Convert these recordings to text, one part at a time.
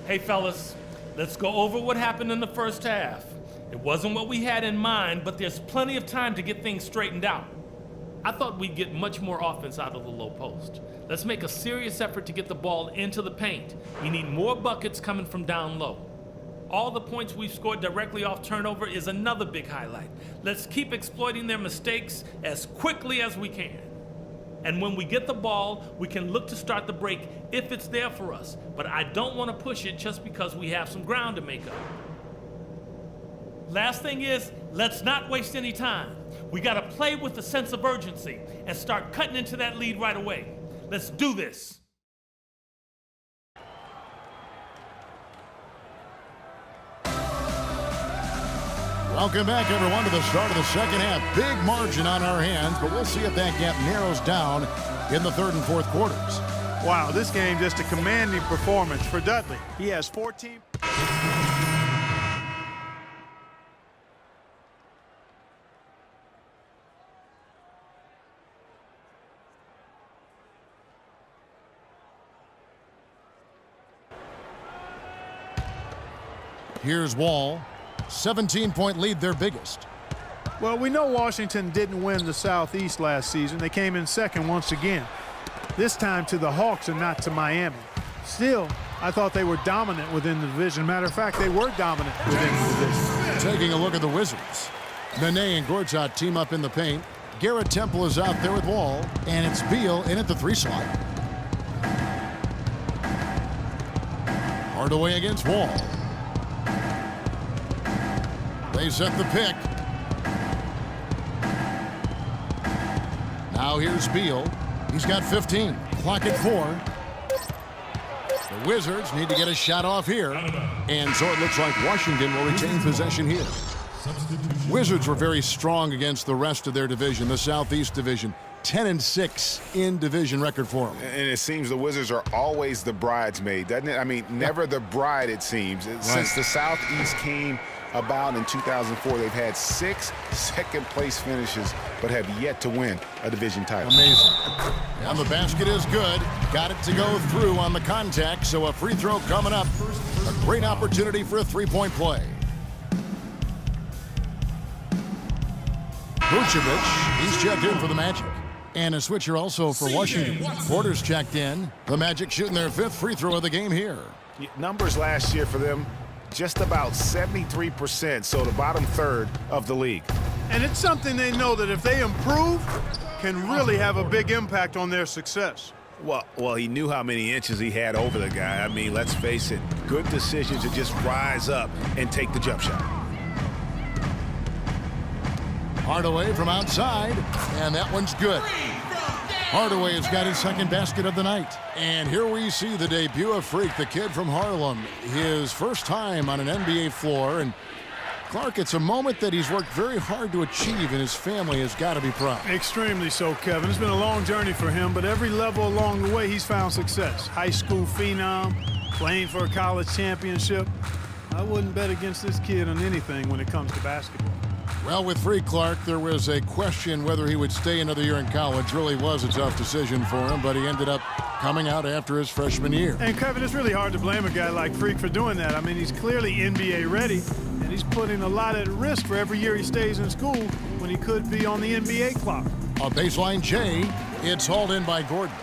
Hey fellas, let's go over what happened in the first half. It wasn't what we had in mind, but there's plenty of time to get things straightened out. I thought we'd get much more offense out of the low post. Let's make a serious effort to get the ball into the paint. We need more buckets coming from down low. All the points we've scored directly off turnover is another big highlight. Let's keep exploiting their mistakes as quickly as we can. And when we get the ball, we can look to start the break if it's there for us. But I don't want to push it just because we have some ground to make up. Last thing is, let's not waste any time. We got to play with a sense of urgency and start cutting into that lead right away. Let's do this. Welcome back, everyone, to the start of the second half. Big margin on our hands, but we'll see if that gap narrows down in the third and fourth quarters. Wow, this game just a commanding performance for Dudley. He has 14. Here's Wall. 17-point lead, their biggest. Well, we know Washington didn't win the Southeast last season. They came in second once again. This time to the Hawks and not to Miami. Still, I thought they were dominant within the division. Matter of fact, they were dominant within the division. Taking a look at the Wizards. Nene and Gortat team up in the paint. Garrett Temple is out there with Wall, and it's Beal in at the 3 slot. Hardaway against Wall. They set the pick. Now here's Beal. He's got 15. Clock at 4. The Wizards need to get a shot off here. And so it looks like Washington will retain possession here. Wizards were very strong against the rest of their division, the Southeast Division. 10-6 in division record for them. And it seems the Wizards are always the bridesmaid, doesn't it? I mean, never the bride, it seems. Right. Since the Southeast came about in 2004, they've had 6 second-place finishes, but have yet to win a division title. Amazing. And the basket is good. Got it to go through on the contact, so a free throw coming up. A great opportunity for a three-point play. Vucevic, he's checked in for the Magic. And a switcher also for Washington. Porter's checked in. The Magic shooting their 5th free throw of the game here. Numbers last year for them, just about 73%, so the bottom third of the league. And it's something they know that if they improve, can really have a big impact on their success. Well, he knew how many inches he had over the guy. I mean, let's face it, good decision to just rise up and take the jump shot. Hardaway from outside, and that one's good. Hardaway has got his 2nd basket of the night. And here we see the debut of Freak, the kid from Harlem. His first time on an NBA floor. And Clark, it's a moment that he's worked very hard to achieve, and his family has got to be proud. Extremely so, Kevin. It's been a long journey for him, but every level along the way, he's found success. High school phenom, playing for a college championship. I wouldn't bet against this kid on anything when it comes to basketball. Well, with Freak Clark, there was a question whether he would stay another year in college. Really was a tough decision for him, but he ended up coming out after his freshman year. And, Kevin, it's really hard to blame a guy like Freak for doing that. I mean, he's clearly NBA ready, and he's putting a lot at risk for every year he stays in school when he could be on the NBA clock. A baseline J, it's hauled in by Gordon.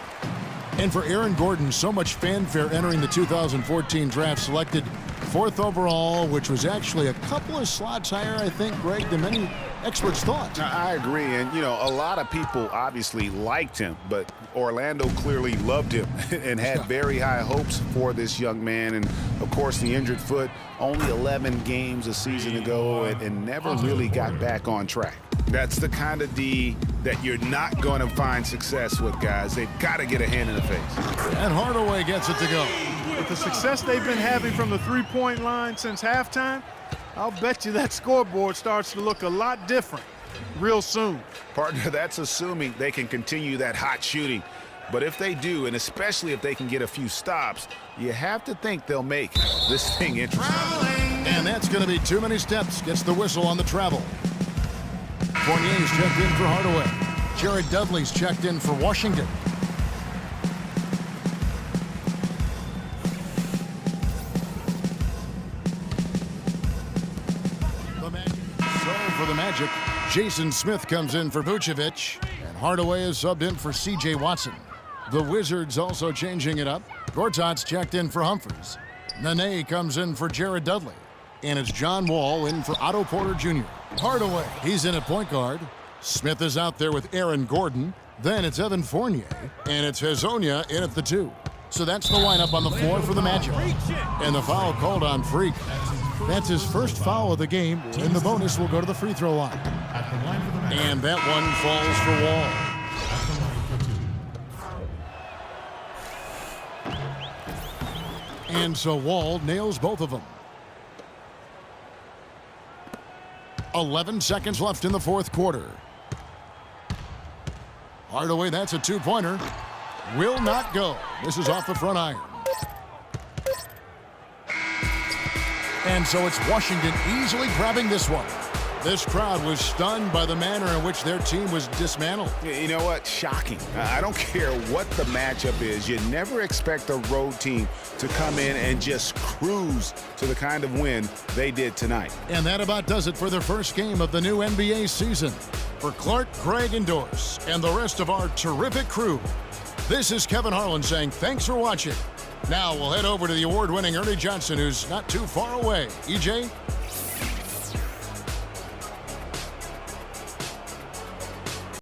And for Aaron Gordon, so much fanfare entering the 2014 draft, selected 4th overall, which was actually a couple of slots higher, I think, Greg, than many experts thought. I agree, and you know, a lot of people obviously liked him, but Orlando clearly loved him and had very high hopes for this young man. And of course, the injured foot, only 11 games a season ago, and never really got back on track. That's the kind of D that you're not going to find success with, guys. They've got to get a hand in the face. And Hardaway gets it to go. With the success they've been having from the three-point line since halftime, I'll bet you that scoreboard starts to look a lot different real soon. Partner, that's assuming they can continue that hot shooting. But if they do, and especially if they can get a few stops, you have to think they'll make this thing interesting. And that's going to be too many steps. Gets the whistle on the travel. Fournier's checked in for Hardaway. Jared Dudley's checked in for Washington. Magic. Jason Smith comes in for Vucevic, and Hardaway is subbed in for C.J. Watson. The Wizards also changing it up. Gortat's checked in for Humphries. Nene comes in for Jared Dudley. And it's John Wall in for Otto Porter Jr. Hardaway, he's in at point guard. Smith is out there with Aaron Gordon. Then it's Evan Fournier. And it's Hezonja in at the 2. So that's the lineup on the floor for the Magic. And the foul called on Freak. That's his first foul of the game, and the bonus will go to the free throw line. And that one falls for Wall. And so Wall nails both of them. 11 seconds left in the fourth quarter. Hardaway, that's a two-pointer. Will not go. This is off the front iron. And so it's Washington easily grabbing this one. This crowd was stunned by the manner in which their team was dismantled. You know what? Shocking. I don't care what the matchup is. You never expect a road team to come in and just cruise to the kind of win they did tonight. And that about does it for the first game of the new NBA season. For Clark, Craig, and Doris, and the rest of our terrific crew, this is Kevin Harlan saying thanks for watching. Now we'll head over to the award-winning Ernie Johnson, who's not too far away. EJ?